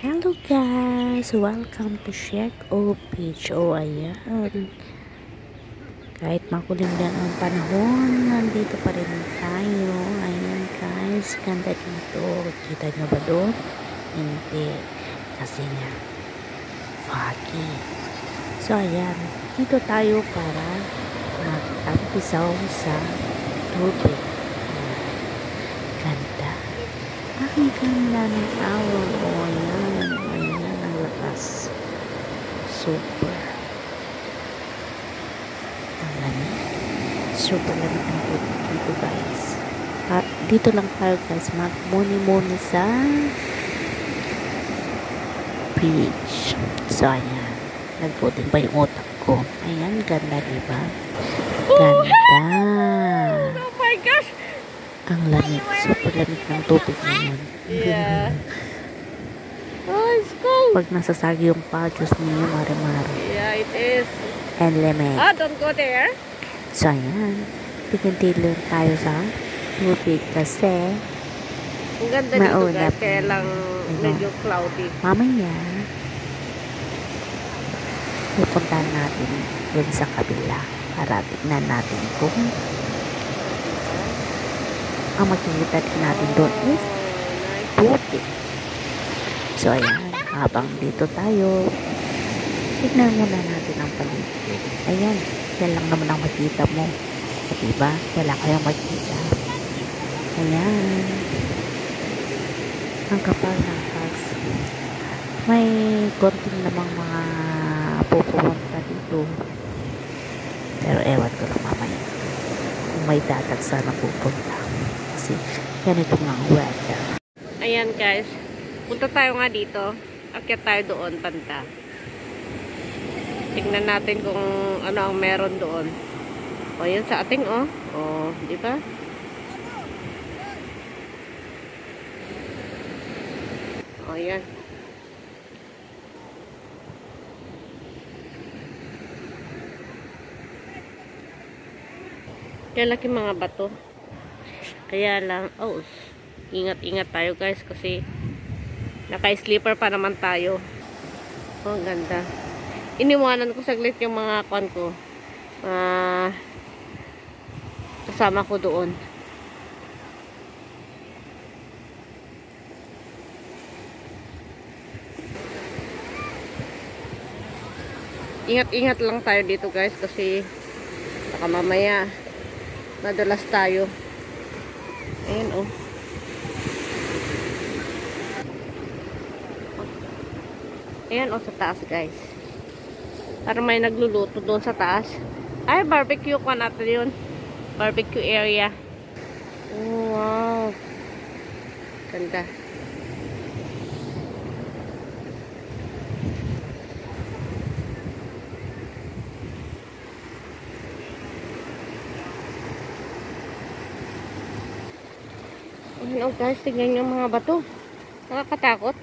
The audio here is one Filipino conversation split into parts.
Hello guys! Welcome to Shek O Beach. Ayan. Kahit makulimlim ang panahon, nandito pa rin tayo. Ayan guys, ganda dito. Kita nyo ba doon? Hindi. Kasi nga, foggy. So ayan, dito tayo para magtampisaw sa tubig. Ganda. Ang ganda ng tawag. Ayan. Ayan ang lakas. Super. Ang lamig. Super lamig ang tubig dito guys. At dito lang tayo guys magmuni-muni sa beach. So ayan. Nagputin pa yung utak ko. Ayan, ganda diba? Ganda. Oh my gosh! Ang lamig. Super lamig ng tubig ngayon. Yeah. Oh, it's cold. Pag nasasagi yung pa, Diyos niyo, mare-mare. Yeah, it is. And lemon. Ah, don't go there. So, ayan. Tigil-tigil tayo sa tubig kasi Ang ganda dito maulap. guys, kaya lang medyo cloudy. Mamaya, pupuntahan natin dun sa kabila para tignan natin kung ang makikita din natin doon is Nice. tubig. So, ayan. Habang dito tayo, tignan muna natin ang paligid. Ayan. Yan lang naman ang makita mo. Diba? Wala kayong makita. Ayan. Ang kapal ng tags. May konting namang mga pupunta dito. Pero ewan ko lang mamaya. Kung may dadag sana pupunta. Kasi ganito nga ang weather. Ayan guys, punta tayo nga dito. Akyat tayo doon, banda. Tingnan natin kung ano ang meron doon. O, yan sa ating, oh. O, di ba? O, yan. Kaya laki mga bato. Kaya lang, oh, ingat-ingat tayo guys kasi naka-sleeper pa naman tayo. Oh, ang ganda. Iniwanan ko saglit yung mga kon ko. Kasama ko doon. Ingat-ingat lang tayo dito guys kasi baka mamaya madalas tayo. Ayan oh. Ayan oh sa taas guys. Para may nagluluto doon sa taas. Ay, barbecue ko natin yun. Barbecue area. Oh, wow. Ganda. Ayan oh guys, tingnan yung mga bato. Nakakatakot.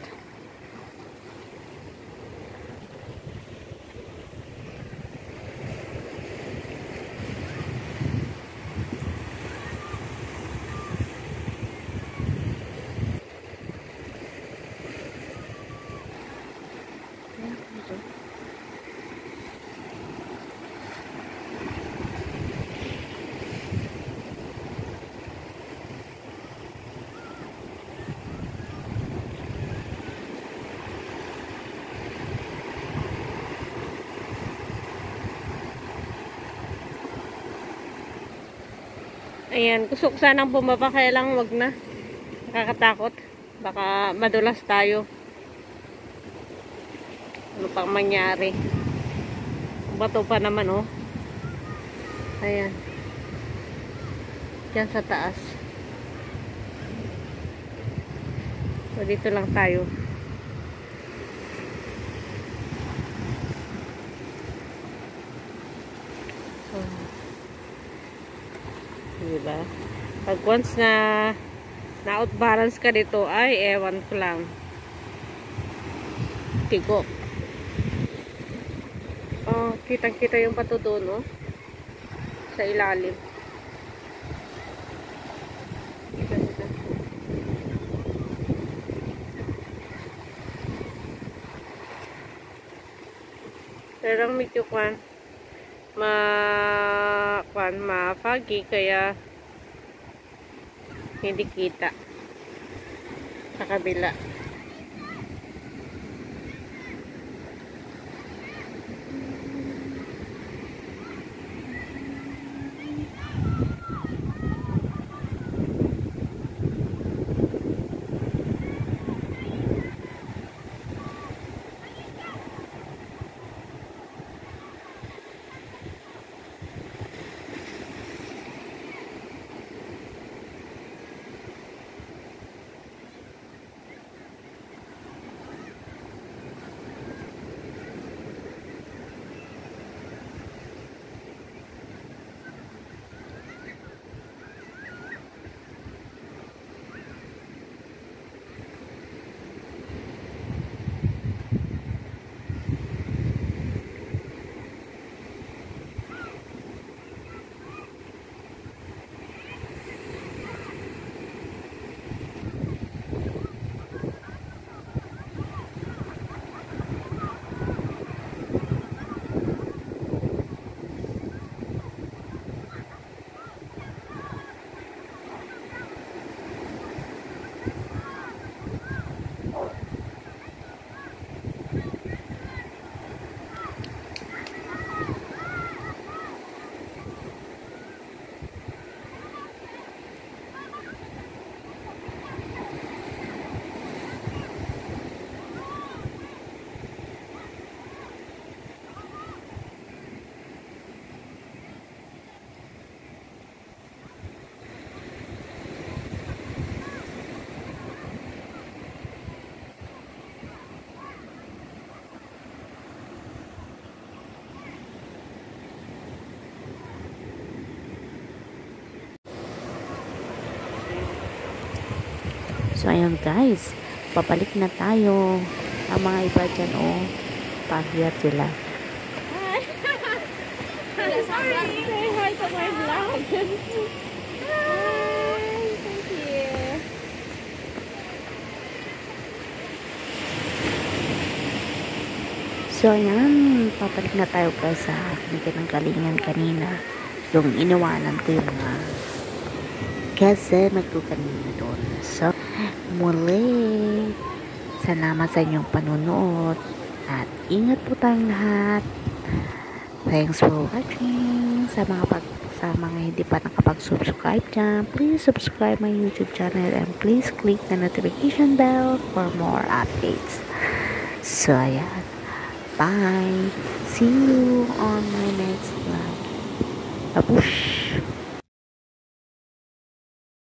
Ayan, gusto ko sanang bumaba kaya lang wag na. Nakakatakot. Baka madulas tayo. Ano pang mangyari? Bato pa naman oh. Ayan. Diyan sa taas. So dito lang tayo. Diba? Pag once na out balance ka dito, ay ewan ko lang. Tigo. Oh, kitang-kita yung pato doon, no? Sa ilalim. Pero ang medyo kwan, ma-foggy, kaya hindi kita sa kabila. So, ayun guys, papalik na tayo. Ang mga iba dyan, pahiyat sila. Hi! Sorry! Say hi to my vlog! Hi! Thank you! So, ayan, papalik na tayo guys sa aking kalingan kanina. Yung iniwanan ko yung kasi kanina doon. So, muli, salamat sa inyong panunood at ingat po tayong lahat. Thanks for watching. Sa mga hindi pa nakapag-subscribe dyan, please subscribe my YouTube channel and please click the notification bell for more updates. So, ayan. Bye. See you on